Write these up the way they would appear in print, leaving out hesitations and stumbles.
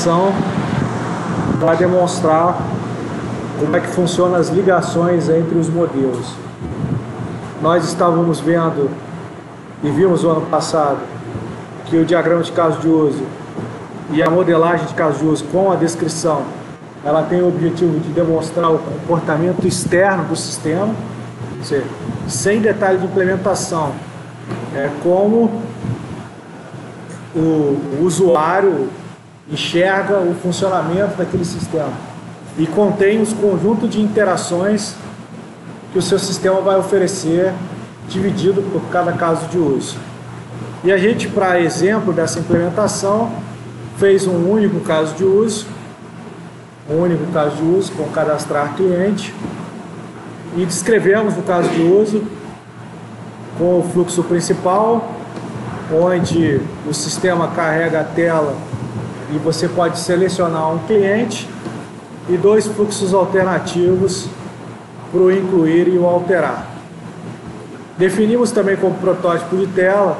apresentação para demonstrar como é que funcionam as ligações entre os modelos. Nós estávamos vendo e vimos no ano passado que o diagrama de caso de uso e a modelagem de caso de uso com a descrição, ela tem o objetivo de demonstrar o comportamento externo do sistema, ou seja, sem detalhe de implementação, como o usuário enxerga o funcionamento daquele sistema e contém os conjuntos de interações que o seu sistema vai oferecer, dividido por cada caso de uso. E a gente, para exemplo dessa implementação, fez um único caso de uso, com cadastrar cliente, e descrevemos o caso de uso com o fluxo principal, onde o sistema carrega a tela e você pode selecionar um cliente, e dois fluxos alternativos para o incluir e o alterar. Definimos também como protótipo de tela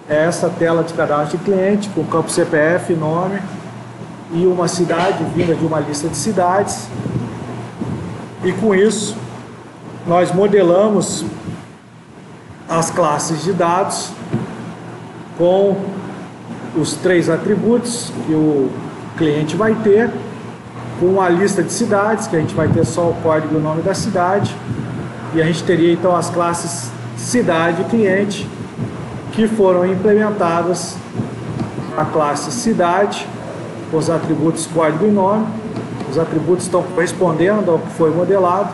essa tela de cadastro de cliente com campo CPF, nome e uma cidade vinda de uma lista de cidades. E com isso nós modelamos as classes de dados com os 3 atributos que o cliente vai ter, com a lista de cidades, que a gente vai ter só o código e o nome da cidade, e a gente teria então as classes cidade e cliente, que foram implementadas a classe cidade, com os atributos código e nome. Os atributos estão correspondendo ao que foi modelado,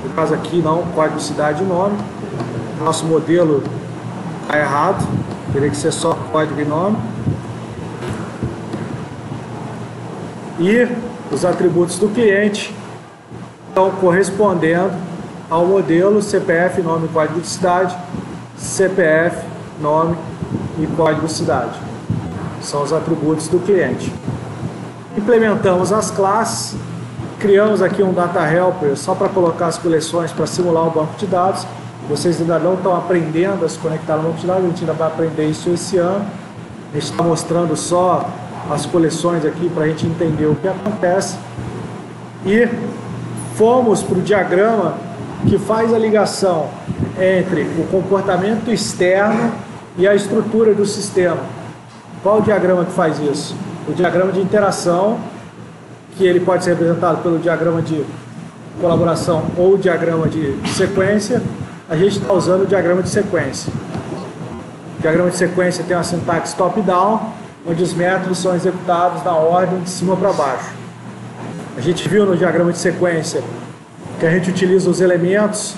no caso aqui não, código cidade e nome. Nosso modelo está errado, teria que ser só código e nome. E os atributos do cliente estão correspondendo ao modelo CPF, nome e código de cidade, CPF, nome e código cidade. São os atributos do cliente. Implementamos as classes, criamos aqui um Data Helper só para colocar as coleções para simular o banco de dados. Vocês ainda não estão aprendendo a se conectar no banco de dados, a gente ainda vai aprender isso esse ano. A gente está mostrando só as coleções aqui para a gente entender o que acontece. E fomos para o diagrama que faz a ligação entre o comportamento externo e a estrutura do sistema. Qual o diagrama que faz isso? O diagrama de interação, que ele pode ser representado pelo diagrama de colaboração ou diagrama de sequência. A gente está usando o diagrama de sequência. O diagrama de sequência tem uma sintaxe top-down, onde os métodos são executados na ordem de cima para baixo. A gente viu no diagrama de sequência que a gente utiliza os elementos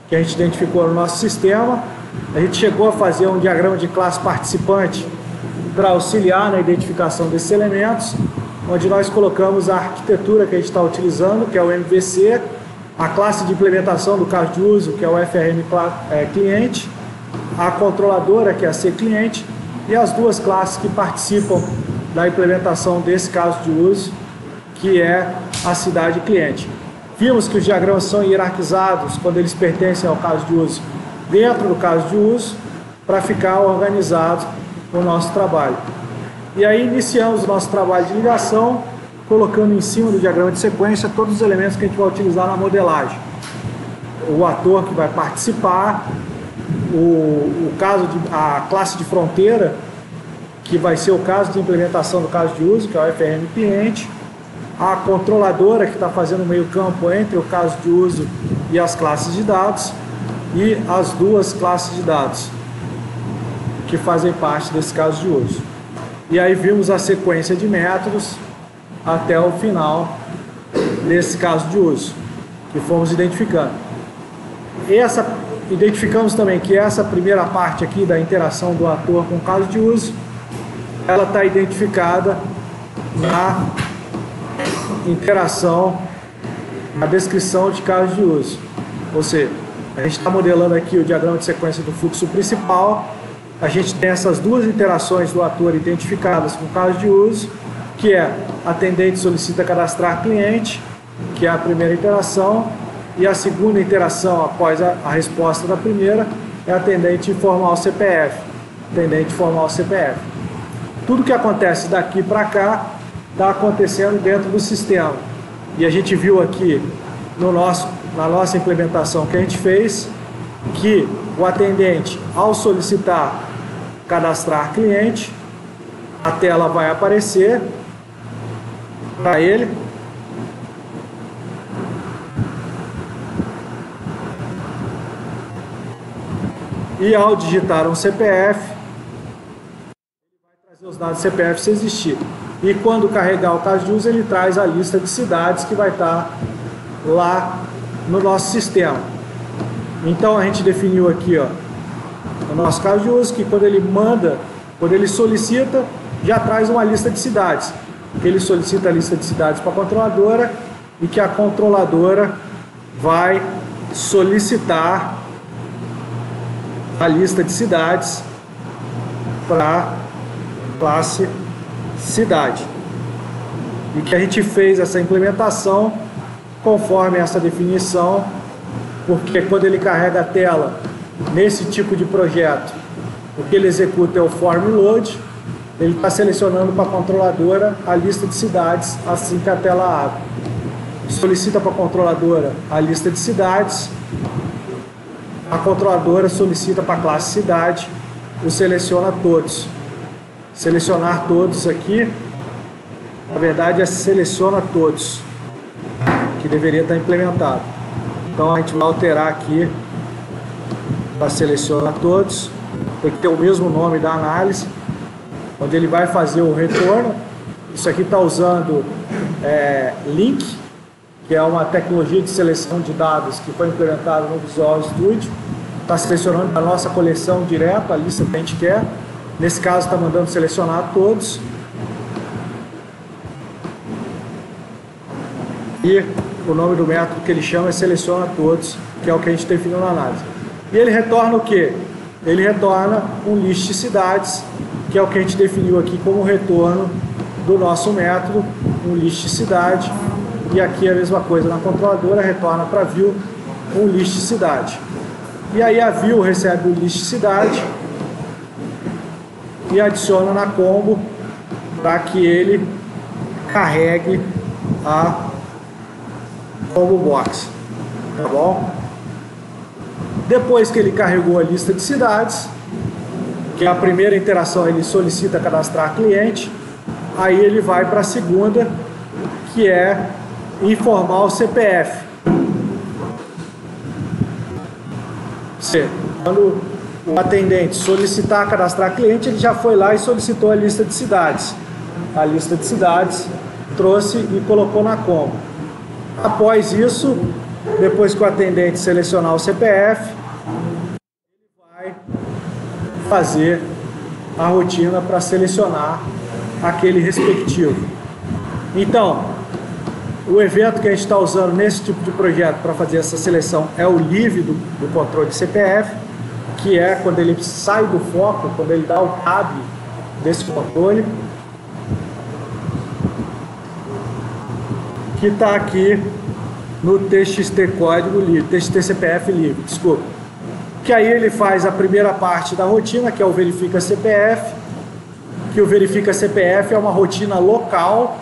que a gente identificou no nosso sistema. A gente chegou a fazer um diagrama de classe participante para auxiliar na identificação desses elementos, onde nós colocamos a arquitetura que a gente está utilizando, que é o MVC, a classe de implementação do caso de uso, que é o FRM cliente, a controladora, que é a C cliente, e as duas classes que participam da implementação desse caso de uso, que é a cidade cliente. Vimos que os diagramas são hierarquizados quando eles pertencem ao caso de uso dentro do caso de uso, para ficar organizado o nosso trabalho. E aí iniciamos o nosso trabalho de ligação, colocando em cima do diagrama de sequência todos os elementos que a gente vai utilizar na modelagem. O ator que vai participar, a classe de fronteira, que vai ser o caso de implementação do caso de uso, que é o FRM cliente, a controladora que está fazendo o meio campo entre o caso de uso e as classes de dados, e as duas classes de dados que fazem parte desse caso de uso. E aí vimos a sequência de métodos até o final desse caso de uso, que fomos identificando. Identificamos também que essa primeira parte aqui da interação do ator com o caso de uso, ela está identificada na interação, na descrição de caso de uso. Ou seja, a gente está modelando aqui o diagrama de sequência do fluxo principal. A gente tem essas duas interações do ator identificadas com caso de uso, que é atendente solicita cadastrar cliente, que é a primeira interação, e a segunda interação após a resposta da primeira é atendente informar o CPF. Tudo que acontece daqui para cá está acontecendo dentro do sistema. E a gente viu aqui na nossa implementação que a gente fez, que o atendente, ao solicitar cadastrar cliente, a tela vai aparecer para ele. E ao digitar um CPF, ele vai trazer os dados do CPF se existir. E quando carregar o caso de uso, ele traz a lista de cidades que vai estar lá no nosso sistema. Então a gente definiu aqui, ó, no nosso caso de uso, que quando ele solicita, já traz uma lista de cidades. Que ele solicita a lista de cidades para a controladora e que a controladora vai solicitar a lista de cidades para a classe cidade. E que a gente fez essa implementação conforme essa definição, porque quando ele carrega a tela nesse tipo de projeto, o que ele executa é o form load, ele está selecionando para a controladora a lista de cidades assim que a tela abre. Solicita para a controladora a lista de cidades, a controladora solicita para a classe cidade o seleciona todos. Selecionar todos aqui, na verdade é seleciona todos, que deveria estar implementado. Então a gente vai alterar aqui para seleciona todos, tem que ter o mesmo nome da análise, onde ele vai fazer o retorno. Isso aqui está usando Link, que é uma tecnologia de seleção de dados que foi implementada no Visual Studio. Está selecionando a nossa coleção direto, a lista que a gente quer. Nesse caso está mandando selecionar todos. E o nome do método que ele chama é seleciona todos, que é o que a gente definiu na análise. E ele retorna o quê? Ele retorna um list de cidades, que é o que a gente definiu aqui como retorno do nosso método, um list de cidade. E aqui a mesma coisa, na controladora retorna para view um list de cidade. E aí a view recebe o list de cidade e adiciona na combo para que ele carregue a combo box, tá bom? Depois que ele carregou a lista de cidades, que é a primeira interação, ele solicita cadastrar cliente, aí ele vai para a segunda, que é informar o CPF. Quando o atendente solicitar cadastrar cliente, ele já foi lá e solicitou a lista de cidades. A lista de cidades trouxe e colocou na combo. Após isso, depois que o atendente selecionar o CPF, ele vai fazer a rotina para selecionar aquele respectivo. Então, o evento que a gente está usando nesse tipo de projeto para fazer essa seleção é o leave do controle de CPF, que é quando ele sai do foco, quando ele dá o tab desse controle, que está aqui no TXT código livre, TXT CPF livre, desculpa. Que aí ele faz a primeira parte da rotina, que é o verifica CPF, que o verifica CPF é uma rotina local,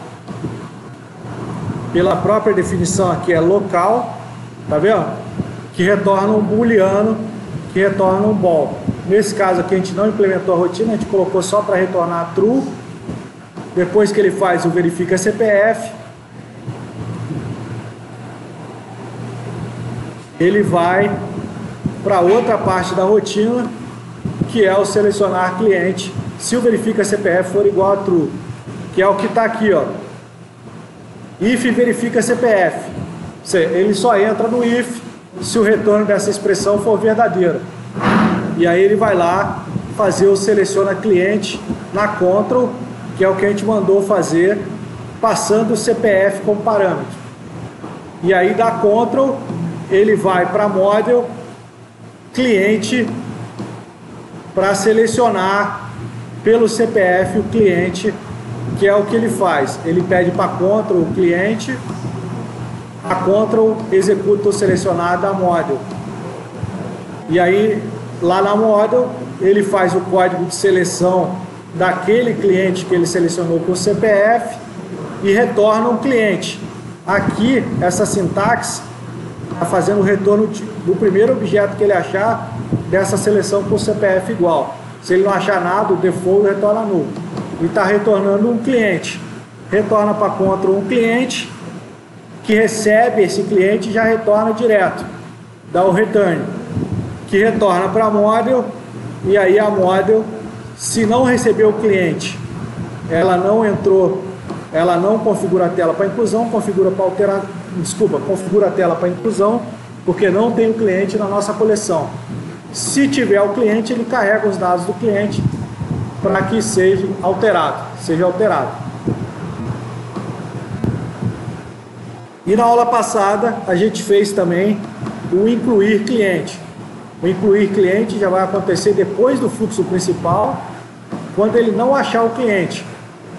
pela própria definição aqui é local, tá vendo? Que retorna um booleano, que retorna um bool. Nesse caso aqui a gente não implementou a rotina, a gente colocou só para retornar true. Depois que ele faz o verifica CPF, ele vai para outra parte da rotina, que é o selecionar cliente, se o verifica CPF for igual a true, que é o que está aqui, ó. If verifica CPF. Ele só entra no if se o retorno dessa expressão for verdadeiro. E aí ele vai lá fazer o seleciona cliente na control, que é o que a gente mandou fazer, passando o CPF como parâmetro. E aí da control ele vai para model cliente para selecionar pelo CPF o cliente, que é o que ele faz. Ele pede para a control o cliente, a control executa o selecionado da model. E aí, lá na model, ele faz o código de seleção daquele cliente que ele selecionou por CPF e retorna um cliente. Aqui, essa sintaxe está fazendo o retorno do primeiro objeto que ele achar dessa seleção por CPF igual. Se ele não achar nada, o default retorna nulo. E está retornando um cliente. Retorna para control um cliente, que recebe esse cliente e já retorna direto. Dá o return. Que retorna para a model, e aí a model, se não recebeu o cliente, ela não entrou, ela não configura a tela para inclusão, configura a tela para inclusão, porque não tem o cliente na nossa coleção. Se tiver o cliente, ele carrega os dados do cliente para que seja alterado. E na aula passada, a gente fez também o incluir cliente. O incluir cliente já vai acontecer depois do fluxo principal, quando ele não achar o cliente.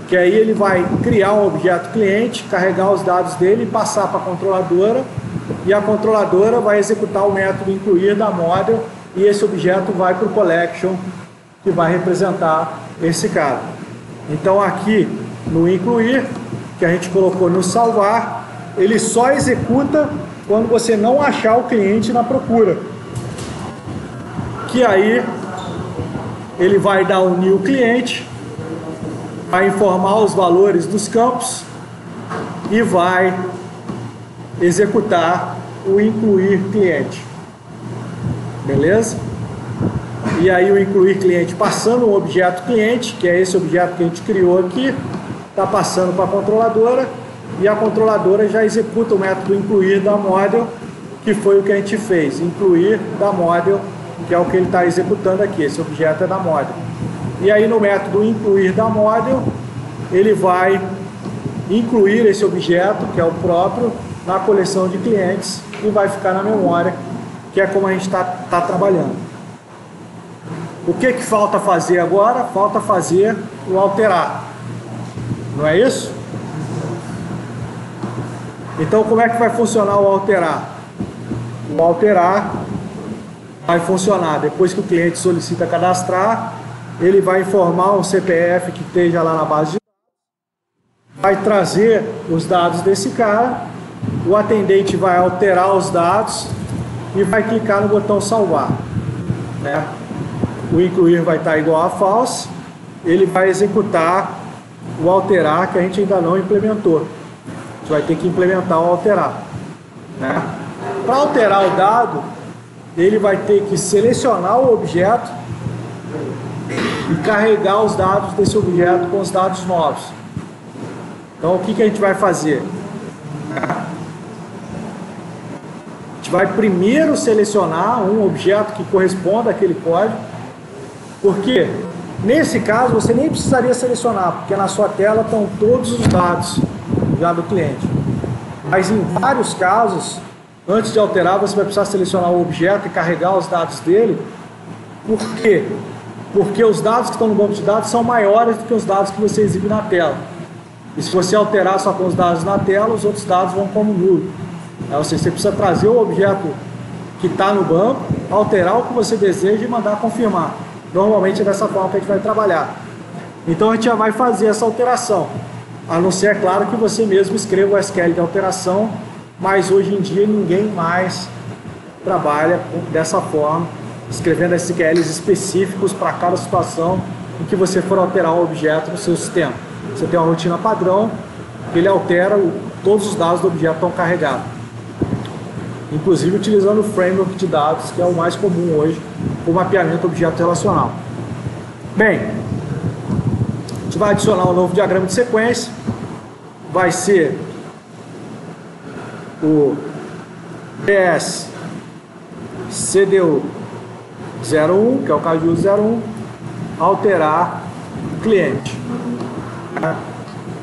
Que aí ele vai criar um objeto cliente, carregar os dados dele e passar para a controladora, e a controladora vai executar o método incluir da model, e esse objeto vai para o collection, que vai representar esse cara. Então aqui no incluir, que a gente colocou no salvar, ele só executa quando você não achar o cliente na procura. Que aí ele vai dar um new cliente, vai informar os valores dos campos e vai executar o incluir cliente. Beleza? E aí o incluir cliente passando um objeto cliente, que é esse objeto que a gente criou aqui, está passando para a controladora, e a controladora já executa o método incluir da model, que foi o que a gente fez, incluir da model, que é o que ele está executando aqui, esse objeto é da model. E aí no método incluir da model, ele vai incluir esse objeto, que é o próprio, na coleção de clientes e vai ficar na memória, que é como a gente está trabalhando. O que falta fazer agora? Falta fazer o alterar. Não é isso? Então como é que vai funcionar o alterar? O alterar vai funcionar depois que o cliente solicita cadastrar, ele vai informar um CPF que esteja lá na base de dados, vai trazer os dados desse cara, o atendente vai alterar os dados e vai clicar no botão salvar, né? O incluir vai estar igual a false, ele vai executar o alterar que a gente ainda não implementou. A gente vai ter que implementar o alterar, né? Para alterar o dado, ele vai ter que selecionar o objeto e carregar os dados desse objeto com os dados novos. Então o que a gente vai fazer? A gente vai primeiro selecionar um objeto que corresponda àquele código, porque nesse caso você nem precisaria selecionar, porque na sua tela estão todos os dados já do cliente. Mas em vários casos, antes de alterar, você vai precisar selecionar o objeto e carregar os dados dele. Por quê? Porque os dados que estão no banco de dados são maiores do que os dados que você exibe na tela. E se você alterar só com os dados na tela, os outros dados vão como nulo. Ou seja, você precisa trazer o objeto que está no banco, alterar o que você deseja e mandar confirmar. Normalmente é dessa forma que a gente vai trabalhar. Então a gente já vai fazer essa alteração. A não ser, é claro, que você mesmo escreva o SQL de alteração, mas hoje em dia ninguém mais trabalha dessa forma, escrevendo SQLs específicos para cada situação em que você for alterar um objeto no seu sistema. Você tem uma rotina padrão, ele altera, todos os dados do objeto estão carregados. Inclusive utilizando o framework de dados, que é o mais comum hoje, o mapeamento objeto relacional. Bem, a gente vai adicionar um novo diagrama de sequência, vai ser o PS CDU 01, que é o caso de uso 01, alterar cliente.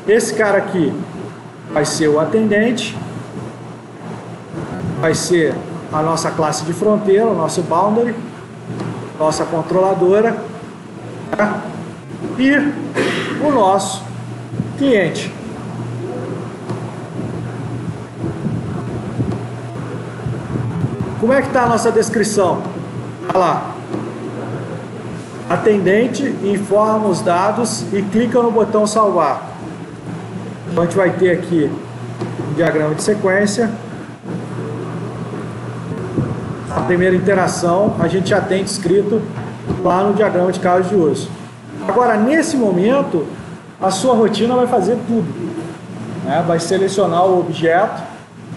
Esse cara aqui vai ser o atendente, vai ser a nossa classe de fronteira, o nosso boundary, nossa controladora, e o nosso cliente. Como é que está a nossa descrição? Olha lá. Atendente informa os dados e clica no botão salvar. Então a gente vai ter aqui um diagrama de sequência. A primeira interação a gente já tem descrito lá no diagrama de caso de uso. Agora, nesse momento, a sua rotina vai fazer tudo, né? Vai selecionar o objeto.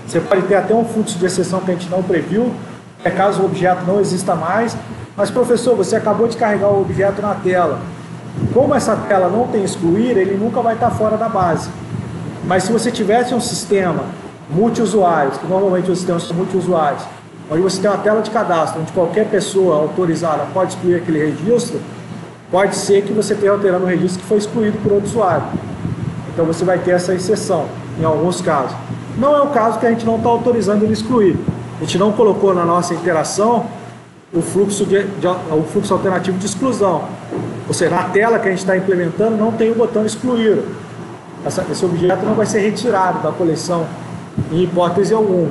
Você pode ter até um fluxo de exceção que a gente não previu, caso o objeto não exista mais. Mas, professor, você acabou de carregar o objeto na tela. Como essa tela não tem excluir, ele nunca vai estar fora da base. Mas se você tivesse um sistema multiusuários, que normalmente os sistemas são multiusuários, onde você tem uma tela de cadastro, onde qualquer pessoa autorizada pode excluir aquele registro, pode ser que você esteja alterando um registro que foi excluído por outro usuário. Então você vai ter essa exceção, em alguns casos. Não é o caso que a gente não está autorizando ele excluir. A gente não colocou na nossa interação o fluxo alternativo de exclusão. Ou seja, na tela que a gente está implementando não tem o botão excluir. Esse objeto não vai ser retirado da coleção em hipótese alguma.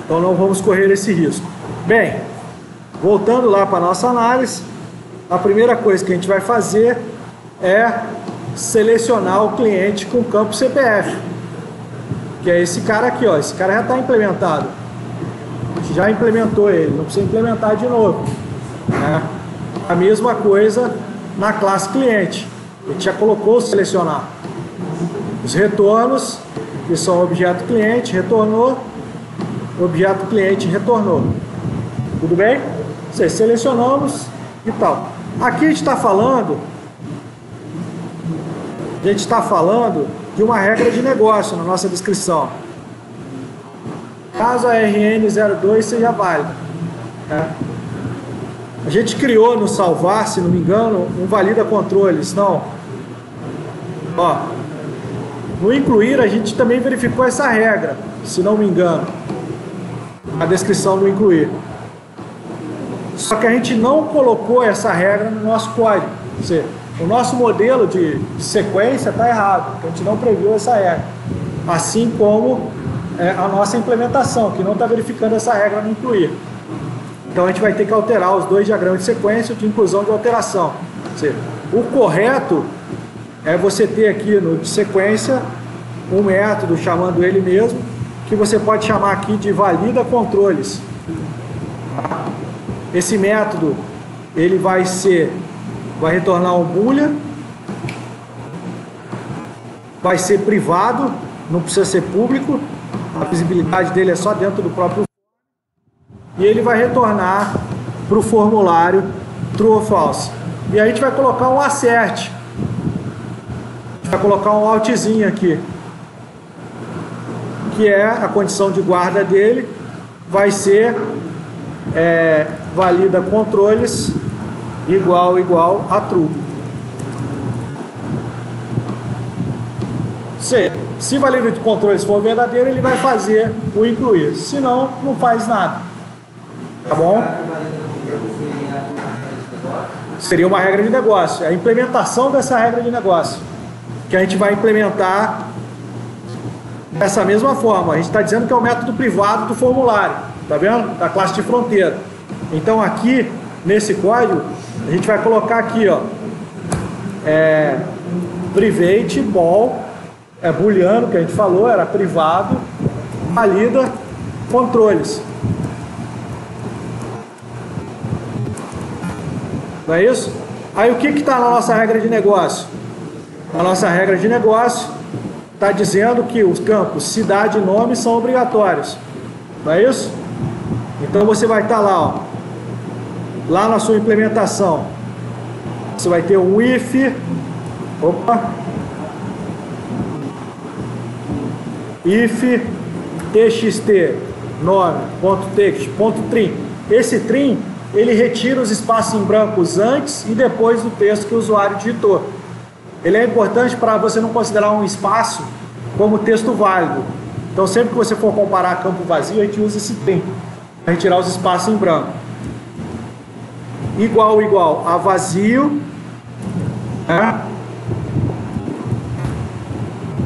Então não vamos correr esse risco. Bem, voltando lá para a nossa análise, a primeira coisa que a gente vai fazer é selecionar o cliente com o campo CPF, que é esse cara aqui, ó. Esse cara já está implementado. A gente já implementou ele, não precisa implementar de novo, né? A mesma coisa na classe cliente. A gente já colocou o selecionar. Os retornos, que são objeto cliente, retornou, objeto cliente retornou. Tudo bem? Selecionamos e tal. Aqui a gente está falando de uma regra de negócio na nossa descrição. Caso a RN02 seja válida, né? A gente criou no salvar, se não me engano, um valida controles. Não. Ó, no incluir a gente também verificou essa regra, se não me engano, a descrição do incluir. Só que a gente não colocou essa regra no nosso código. Ou seja, o nosso modelo de sequência está errado, porque a gente não previu essa regra. Assim como a nossa implementação, que não está verificando essa regra no incluir. Então a gente vai ter que alterar os dois diagramas de sequência de inclusão e de alteração. Ou seja, o correto é você ter aqui no de sequência um método chamando ele mesmo, que você pode chamar aqui de valida controles. Esse método ele vai retornar um boolean, vai ser privado, não precisa ser público, a visibilidade dele é só dentro do próprio, e ele vai retornar para o formulário true ou false. E aí a gente vai colocar um assert, a gente vai colocar um altzinho aqui, que é a condição de guarda dele, vai ser valida controles igual a true. Se valida de controles for verdadeiro, ele vai fazer o incluir. Se não, não faz nada. Tá bom? Seria uma regra de negócio. É a implementação dessa regra de negócio que a gente vai implementar dessa mesma forma. A gente está dizendo que é o método privado do formulário. Tá vendo? Da classe de fronteira. Então aqui, nesse código, a gente vai colocar aqui, ó, private ball, booleano, que a gente falou, era privado, valida controles. Não é isso? Aí o que está na nossa regra de negócio? A nossa regra de negócio está dizendo que os campos cidade e nome são obrigatórios. Não é isso? Então você vai estar lá, ó, lá na sua implementação. Você vai ter um if, if txt nome.text.trim. Esse trim ele retira os espaços em brancos antes e depois do texto que o usuário digitou. Ele é importante para você não considerar um espaço como texto válido. Então sempre que você for comparar campo vazio, a gente usa esse trim para retirar os espaços em branco. Igual a vazio, né?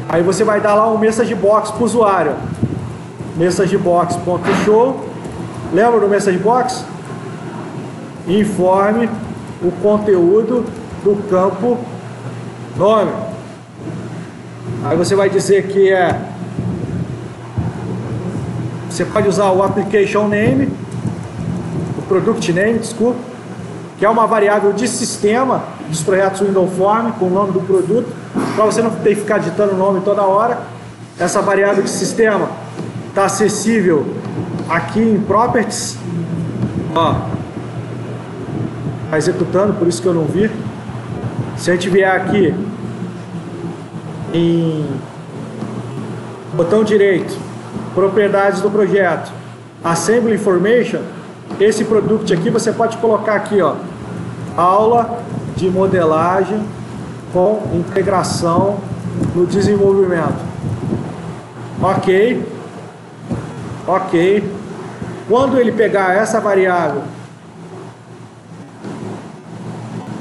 Aí você vai dar lá um message box para o usuário. Message box.show Lembra do message box? Informe o conteúdo do campo nome. Aí você vai dizer que você pode usar o application name, o product name, desculpa, que é uma variável de sistema dos projetos Windows Form com o nome do produto, para você não ter que ficar digitando o nome toda hora. Essa variável de sistema está acessível aqui em Properties. Ó, está executando, por isso que eu não vi. Se a gente vier aqui em botão direito, propriedades do projeto, Assembly Information, esse product aqui você pode colocar aqui, ó, aula de modelagem com integração no desenvolvimento. Ok. Ok. Quando ele pegar essa variável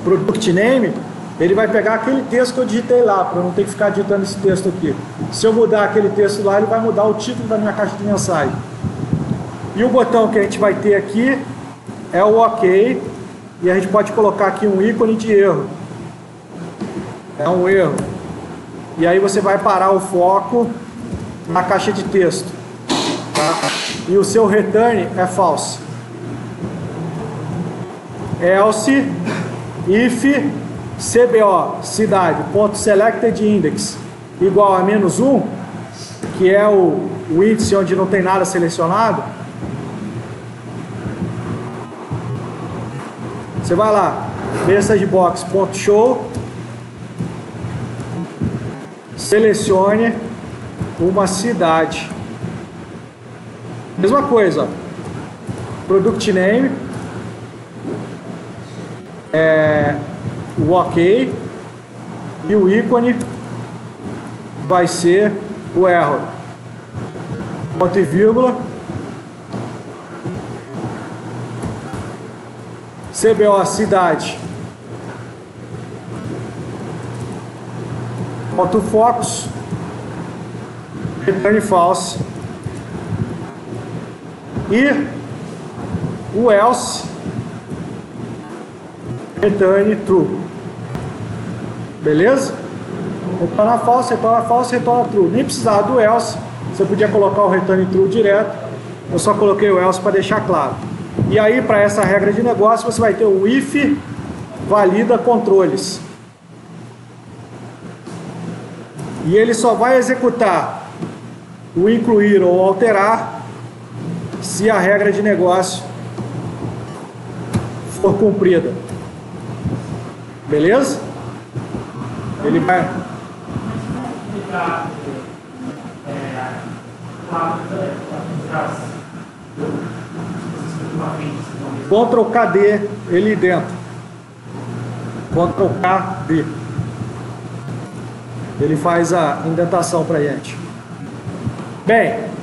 product name, ele vai pegar aquele texto que eu digitei lá, para eu não ter que ficar digitando esse texto aqui. Se eu mudar aquele texto lá, ele vai mudar o título da minha caixa de mensagem. E o botão que a gente vai ter aqui é o OK, e a gente pode colocar aqui um ícone de erro. É um erro. E aí você vai parar o foco na caixa de texto. Tá? E o seu return é false. Else if CBO, cidade, ponto selected index, igual a -1, que é o índice onde não tem nada selecionado. Você vai lá, messagebox.show, selecione uma cidade. Mesma coisa, ó. Product name, o OK, e o ícone vai ser o error. Ponto e vírgula. CBO cidade. Ponto focus. Return false. E o else return true. Beleza? Retorna false, retorna false, retorna true. Nem precisava do else. Você podia colocar o return true direto. Eu só coloquei o else para deixar claro. E aí, para essa regra de negócio, você vai ter o if valida controles. E ele só vai executar o incluir ou alterar se a regra de negócio for cumprida. Beleza? Ele vai... Ctrl KD ele dentro. Ctrl KD. Ele faz a indentação para a gente. Bem,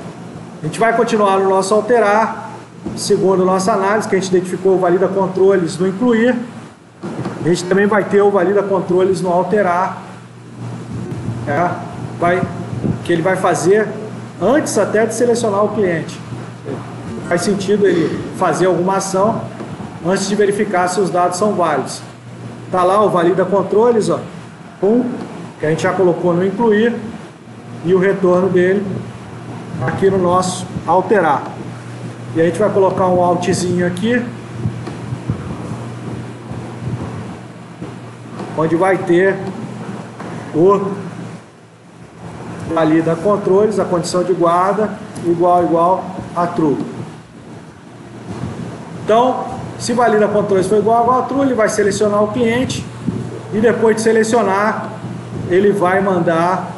a gente vai continuar no nosso alterar, segundo nossa análise, que a gente identificou o valida controles no incluir. A gente também vai ter o valida controles no alterar, que ele vai fazer antes até de selecionar o cliente. Faz sentido ele fazer alguma ação antes de verificar se os dados são válidos. Tá lá o valida controles, ó, que a gente já colocou no incluir, e o retorno dele aqui no nosso alterar. E a gente vai colocar um altzinho aqui, onde vai ter o valida controles, a condição de guarda igual a true. Então, se valida controles for igual a true, ele vai selecionar o cliente, e depois de selecionar, ele vai mandar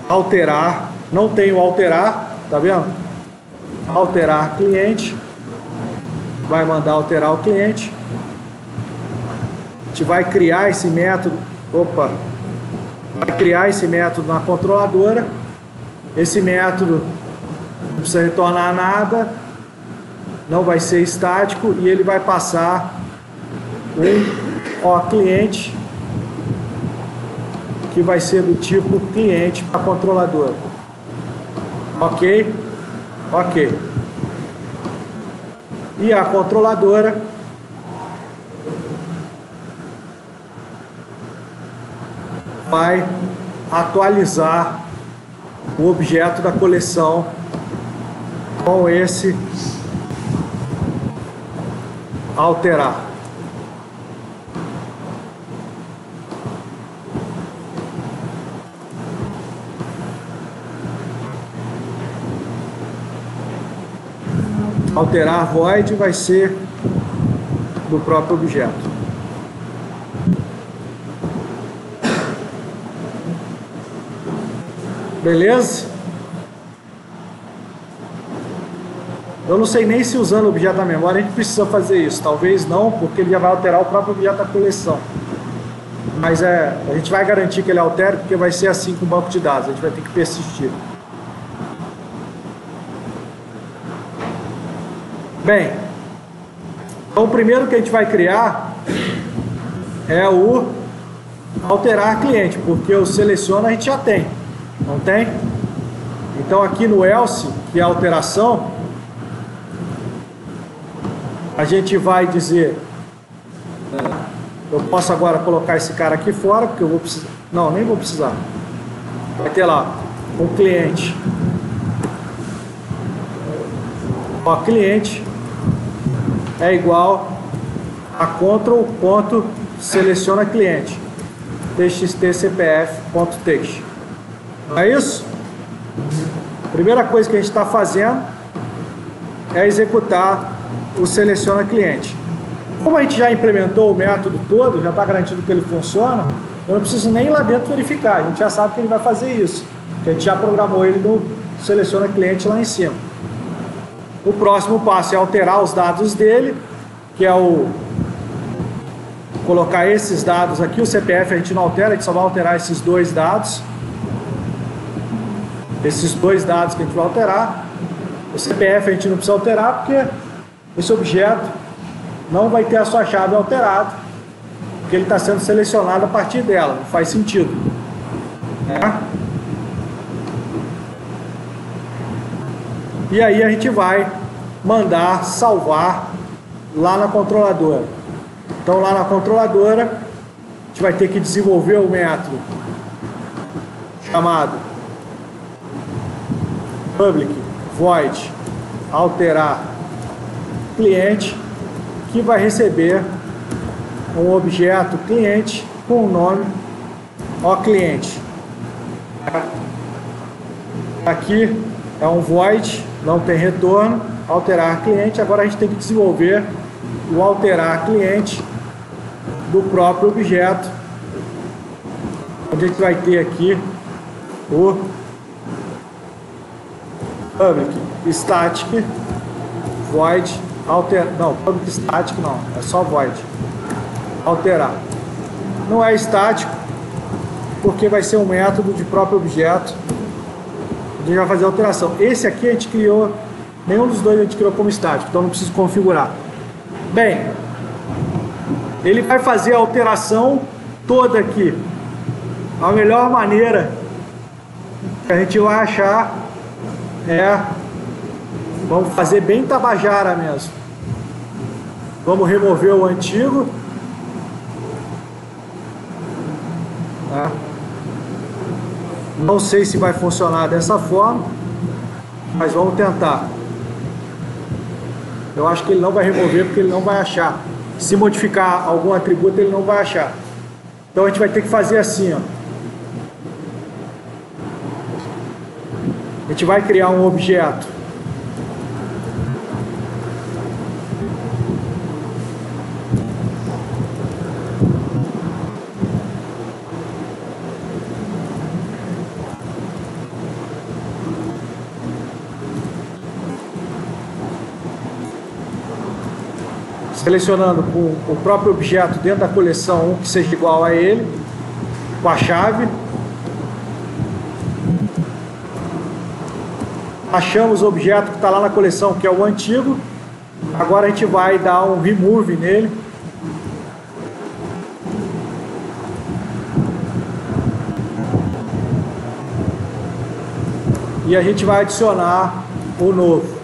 alterar. Não tem o alterar, tá vendo? Alterar cliente, vai mandar alterar o cliente. A gente vai criar esse método, vai criar esse método na controladora. Esse método não precisa retornar nada, não vai ser estático, e ele vai passar um cliente, que vai ser do tipo cliente para a controladora. Ok? Ok. E a controladora vai atualizar o objeto da coleção com esse alterar. Alterar void vai ser do próprio objeto. Beleza? Eu não sei nem se usando o objeto da memória a gente precisa fazer isso. Talvez não, porque ele já vai alterar o próprio objeto da coleção. Mas a gente vai garantir que ele altere, porque vai ser assim com o banco de dados. A gente vai ter que persistir. Bem, então o primeiro que a gente vai criar é o alterar cliente, porque o seleciona a gente já tem, não tem? Então aqui no else, que é a alteração, a gente vai dizer, eu posso agora colocar esse cara aqui fora, porque eu vou precisar, não, nem vou precisar, vai ter lá, o cliente, ó, cliente é igual a control.seleciona cliente txt.cpf.text. Não é isso? Primeira coisa que a gente está fazendo é executar o seleciona cliente. Como a gente já implementou o método todo, já está garantido que ele funciona, eu não preciso nem ir lá dentro verificar, a gente já sabe que ele vai fazer isso, porque a gente já programou ele no seleciona cliente lá em cima. O próximo passo é alterar os dados dele, que é o colocar esses dados aqui. O CPF a gente não altera, a gente só vai alterar esses dois dados. Esses dois dados que a gente vai alterar. O CPF a gente não precisa alterar, porque esse objeto não vai ter a sua chave alterada, porque ele está sendo selecionado a partir dela, não faz sentido. E aí a gente vai mandar salvar lá na controladora. Então lá na controladora a gente vai ter que desenvolver o método chamado public void alterar cliente, que vai receber um objeto cliente com o nome cliente. Aqui é um void, não tem retorno, alterar cliente. Agora a gente tem que desenvolver o alterar cliente do próprio objeto, onde a gente vai ter aqui o public static void alterar, não, public static não, é só void alterar. Não é estático, porque vai ser um método de próprio objeto. A gente vai fazer a alteração. Esse aqui a gente criou, nenhum dos dois a gente criou como estático, então não preciso configurar. Bem, ele vai fazer a alteração toda aqui. A melhor maneira que a gente vai achar vamos fazer bem tabajara mesmo. Vamos remover o antigo. Tá? Não sei se vai funcionar dessa forma, mas vamos tentar. Eu acho que ele não vai remover, porque ele não vai achar. Se modificar algum atributo, ele não vai achar. Então a gente vai ter que fazer assim, ó. A gente vai criar um objeto selecionando com o próprio objeto dentro da coleção um que seja igual a ele, com a chave. Achamos o objeto que está lá na coleção, que é o antigo. Agora a gente vai dar um remove nele. E a gente vai adicionar o novo.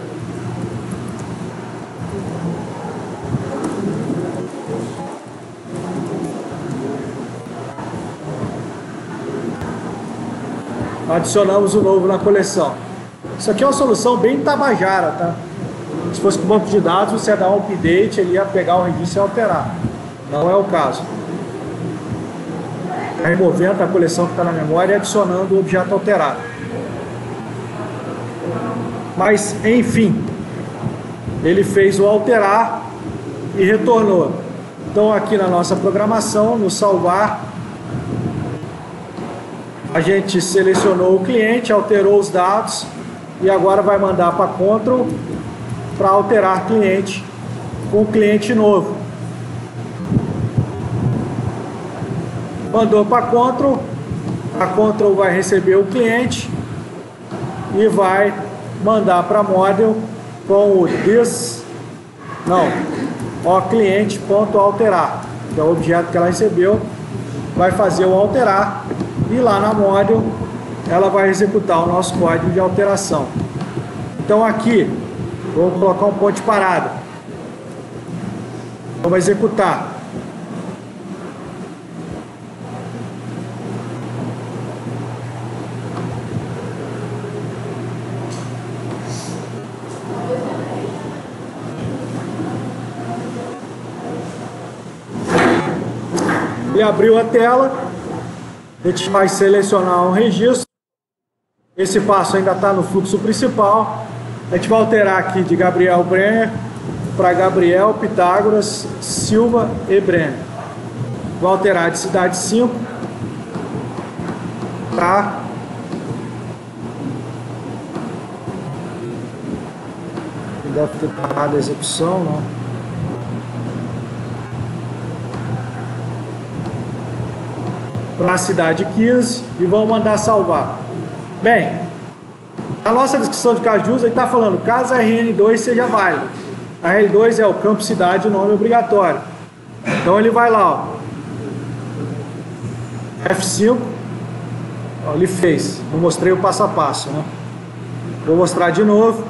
adicionamos o novo na coleção. Isso aqui é uma solução bem tabajara, tá? Se fosse com o banco de dados, você ia dar um update, ele ia pegar o registro e alterar. Não é o caso. Removendo a coleção que está na memória e adicionando o objeto alterado. Mas, enfim, ele fez o alterar e retornou. Então, aqui na nossa programação, no salvar, a gente selecionou o cliente, alterou os dados e agora vai mandar para Ctrl para alterar cliente com o cliente novo. Mandou para Ctrl, a Ctrl vai receber o cliente e vai mandar para Model com o cliente.alterar, que é o objeto que ela recebeu, vai fazer o alterar e lá na Model ela vai executar o nosso código de alteração. Então aqui, vou colocar um ponto de parada. Vamos executar. Ele abriu a tela, a gente vai selecionar um registro. Esse passo ainda está no fluxo principal. A gente vai alterar aqui de Gabriel Brenner para Gabriel Pitágoras Silva e Brenner. Vou alterar de cidade 5 para deve ter parado a execução, não? Para a cidade 15 e vamos mandar salvar. Bem, a nossa descrição de caso de uso está falando caso a RN2 seja válida. A RN2 é o campo cidade, o nome obrigatório. Então ele vai lá, ó, F5, ó, ele fez. Eu mostrei o passo a passo, né? Vou mostrar de novo.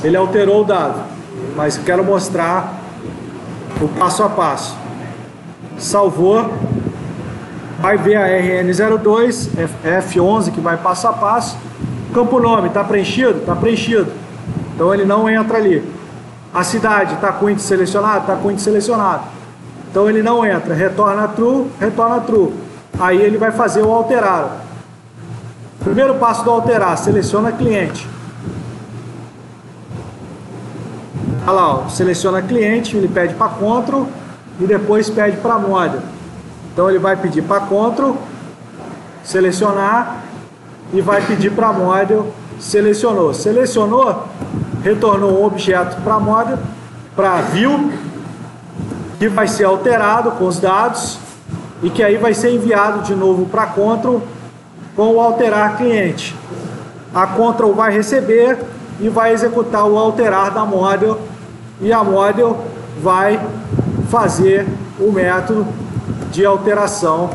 Ele alterou o dado, mas quero mostrar o passo a passo. Salvou. Vai ver a RN02, F11 que vai passo a passo. Campo nome está preenchido? Está preenchido. Então ele não entra ali. A cidade está com índice selecionado? Está com índice selecionado. Então ele não entra. Retorna true, retorna true. Aí ele vai fazer o alterar. Primeiro passo do alterar, seleciona cliente. Olha lá, ó, seleciona cliente, ele pede para Ctrl e depois pede para Model. Então ele vai pedir para Ctrl, selecionar e vai pedir para Model, selecionou. Selecionou, retornou um objeto para Model, para View, que vai ser alterado com os dados e que aí vai ser enviado de novo para Ctrl com o alterar cliente. A Ctrl vai receber e vai executar o alterar da Model e a Model vai fazer o método de alteração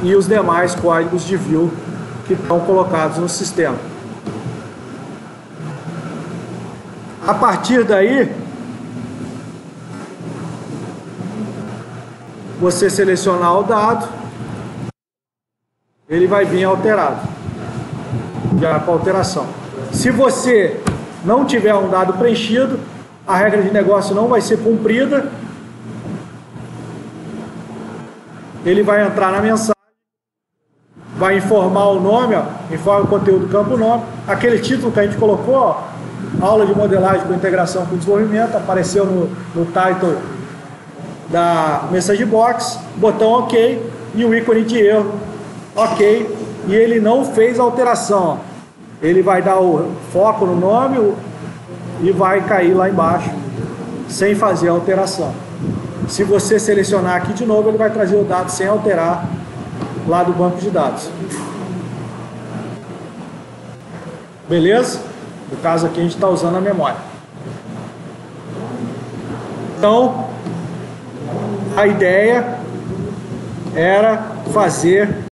e os demais códigos de view que estão colocados no sistema. A partir daí, você selecionar o dado, ele vai vir alterado, já para alteração. Se você não tiver um dado preenchido, a regra de negócio não vai ser cumprida. Ele vai entrar na mensagem, vai informar o nome, ó, informa o conteúdo do campo nome, aquele título que a gente colocou, ó, aula de modelagem com integração com desenvolvimento, apareceu no title da message box, botão OK e o ícone de erro, OK, e ele não fez alteração, ó. Ele vai dar o foco no nome e vai cair lá embaixo sem fazer a alteração. Se você selecionar aqui de novo, ele vai trazer o dado sem alterar lá do banco de dados. Beleza? No caso aqui a gente está usando a memória. Então, a ideia era fazer